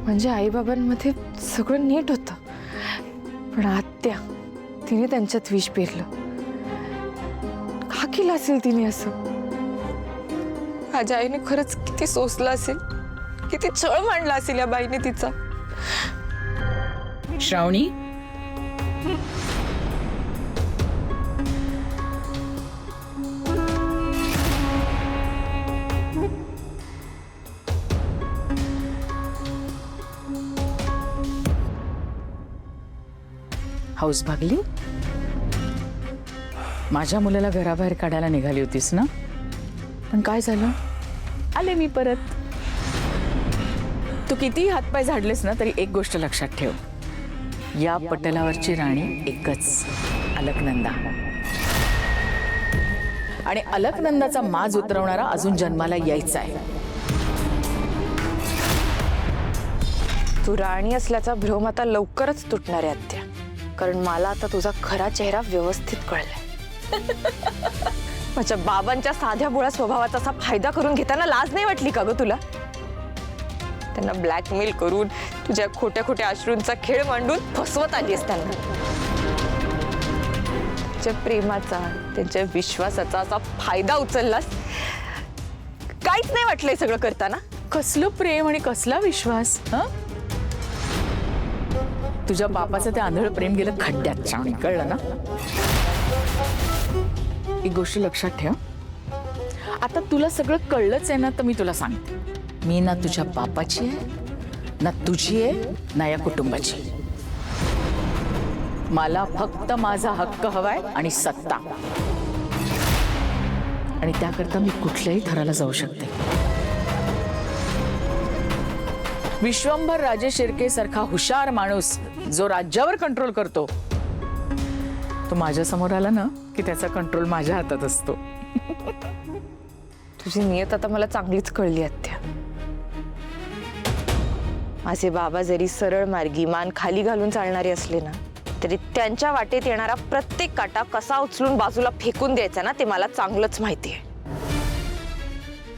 म्हणजे आईबाबांमध्ये सगळं नीट होतं, पण आत्या तिने त्यांच्यात विष पेरलं. का केलं असेल तिने असं? माझ्या आईने खरंच किती सोसलं असेल, किती छळ मांडला असेल या बाईने तिचा. श्रावणी, हाऊस भागली. माझ्या मुलाला घराबाहेर काढायला निघाली होतीस ना, पण काय झालं? आले मी परत. तू किती हातपाय झाडलेस ना तरी एक गोष्ट लक्षात ठेव, या पटलावरची राणी एकच, अलकनंदा. आणि अलकनंदाचा माज उतरवणारा अजून जन्माला यायचा आहे. तू राणी असल्याचा भ्रम आता लवकरच तुटणार आहे आत्या, कारण मला आता तुझा खरा चेहरा व्यवस्थित कळलाय. माझ्या बाबांच्या साध्या भोळ्या स्वभावाचा असा फायदा करून घेताना लाज नाही वाटली का ग तुला? त्यांना ब्लॅकमेल करून तुझ्या खोट्या खोट्या अश्रूंचा खेळ मांडून फसवत आलीस त्यांना. त्यांच्या प्रेमाचा, त्यांच्या विश्वासाचा असा फायदा उचललास. काहीच नाही वाटलंय सगळं करताना? कसलं प्रेम आणि कसला विश्वास. तुझ्या बापाचं ते आंधळ प्रेम गेलं खड्ड्यात. श्रावणी, कळलं ना? एक गोष्ट लक्षात ठेव, आता तुला सगळं कळलंच आहे ना, तर मी तुला सांगते, मी ना तुझ्या बापाची आहे, ना तुझी आहे, ना या कुटुंबाची. मला फक्त माझा हक्क हवाय आणि सत्ता, आणि त्याकरता मी कुठल्याही थराला जाऊ शकते. विश्वंभर राजे शिर्के सारखा हुशार माणूस जो राज्यावर कंट्रोल करतो, तो माझ्या समोर आला ना की त्याचा कंट्रोल माझ्या हातात असतो. तुझी नियत आता मला चांगलीच कळली आत्या. माझे बाबा जरी सरळ मार्गी मान खाली घालून चालणारे असले ना, तरी त्यांच्या वाटेत येणारा प्रत्येक काटा कसा उचलून बाजूला फेकून द्यायचा ना, ते मला चांगलंच माहिती आहे.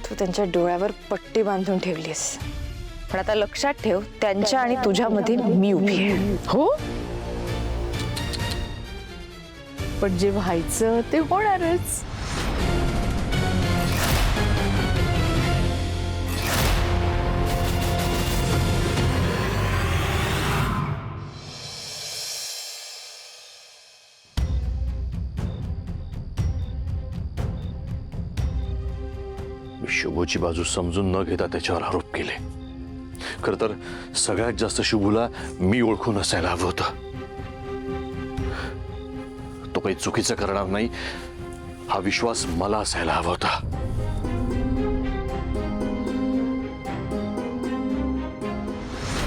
तू त्यांच्या डोळ्यावर पट्टी बांधून ठेवलीस, पण आता लक्षात ठेव, त्यांच्या आणि तुझ्यामध्ये मी उभी आहे. हो, पण जे व्हायचं ते होणारच. शुभूची बाजू समजून न घेता त्याच्यावर आरोप केले. खर तर सगळ्यात जास्त शुभूला मी ओळखून असायला हवं होतं. तो काही चुकीचं करणार नाही हा विश्वास मला असायला हवा होता.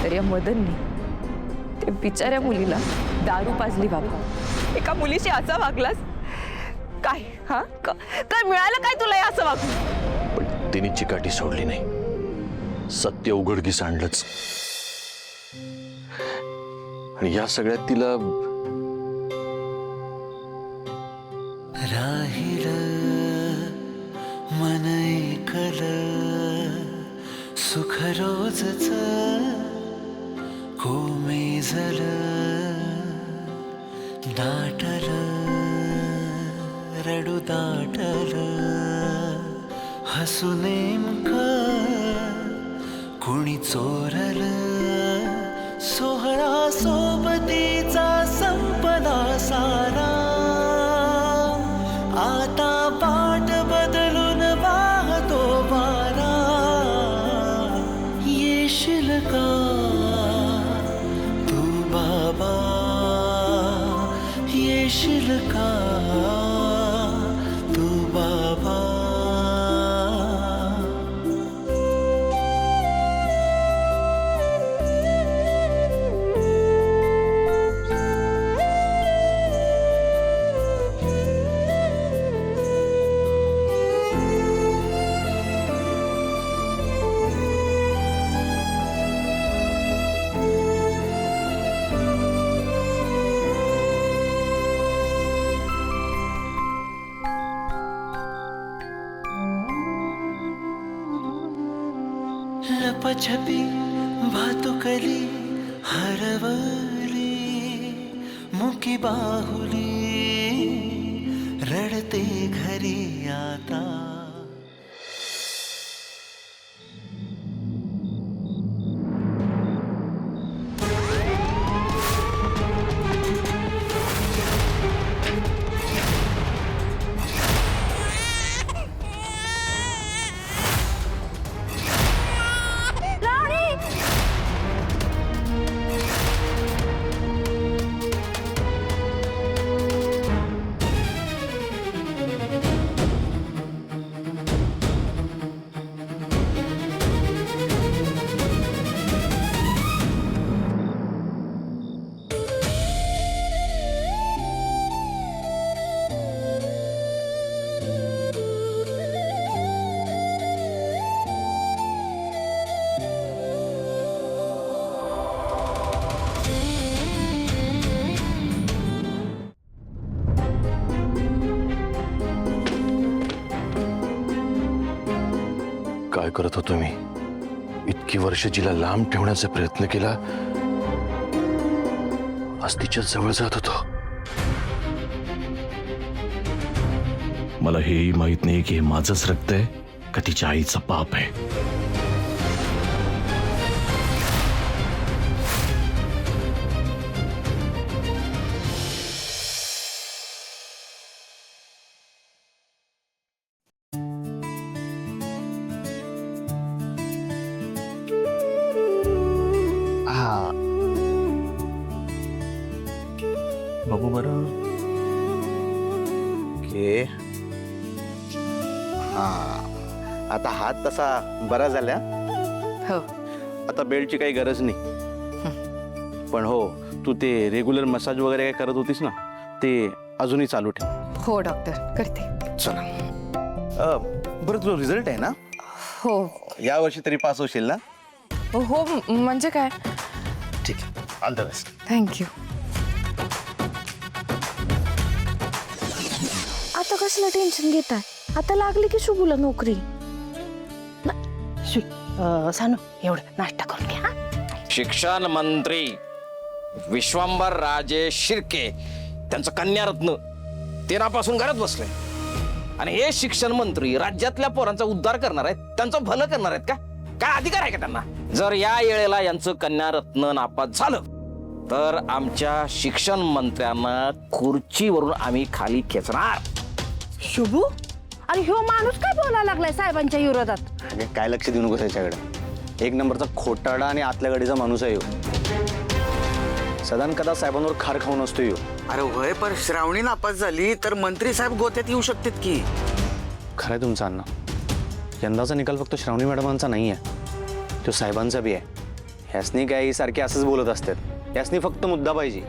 तर या मदननी ते बिचाऱ्या मुलीला दारू पाजली. बाबा, एका मुलीशी असा वागलास काय? काय मिळालं काय तुला असं वागून? पण तिने चिकाटी सोडली नाही, सत्य उघडकीस आणलंच. आणि या सगळ्यात तिला राहिल मन ऐकल सुख रोजच कोमेजल दाटल रडू दाटल हसू नेमकं कुणी चोरल सोहळा सोबतीचा संपला सारा. आता पाठ बदलून वाहतो वारा. येशील का तू बाबा, येशील का तू बाबा. लपछपी भातुकली हरवली मुकी बाहुली रडते घरी आता. काय करत होतो मी? इतकी वर्ष जिला लांब ठेवण्याचा प्रयत्न केला, आज तिच्या जवळ जात होतो. मला हेही माहित नाही की हे माझंच रक्त आहे का तिच्या आईचं पाप आहे. बघू बरं. ओके. हा, आता हात तसा बरा झाला. हो. आता बेल्टची काही गरज नाही. पण हो, तू ते रेग्युलर मसाज वगैरे काय करत होतीस ना, ते अजूनही चालू ठेव. हो डॉक्टर, करते. चला. बरं, तुझा रिझल्ट आहे ना? हो या वर्षी तरी पास होशील ना? हो. म्हणजे काय? ठीक आहे, ऑल द बेस्ट. थँक्यू. आता कसलं टेन्शन घेताय? आता लागली की शुभूला नोकरी. सानू, एवढं नाश्ता करून घ्या. शिक्षण मंत्री विश्वंभर राजे शिर्के त्यांचं कन्यारत्न तेरापासून घरात बसले, आणि हे शिक्षण मंत्री राज्यातल्या पोरांचा उद्धार करणार आहेत, त्यांचं भलं करणार आहेत का? काय अधिकार आहे का त्यांना? जर या वेळेला यांचं कन्यारत्न नापास झालं तर आमच्या शिक्षण मंत्र्यांना खुर्चीवरून आम्ही खाली खेचणार. शुभू, अरे ह्यो माणूस काय बोलायला लागलाय साहेबांच्या विरोधात? अरे काय लक्ष देऊ नको त्याच्याकडे. एक नंबरचा खोटारडा आणि आतल्या गाडीचा माणूस आहे ह्यो. सदान कदा साहेबांवर खार खाऊन असतो ह्यो. अरे होय, पण श्रावणी नापास झाली तर मंत्री साहेब गोत्यात येऊ शकतात की. खरं आहे तुमचं अण्णा. यंदाचा निकाल फक्त श्रावणी मॅडमांचा नाही आहे, तो साहेबांचा बी आहे. ह्यासनी काय सारखे असंच बोलत असतात. यासनी फक्त मुद्दा पाहिजे.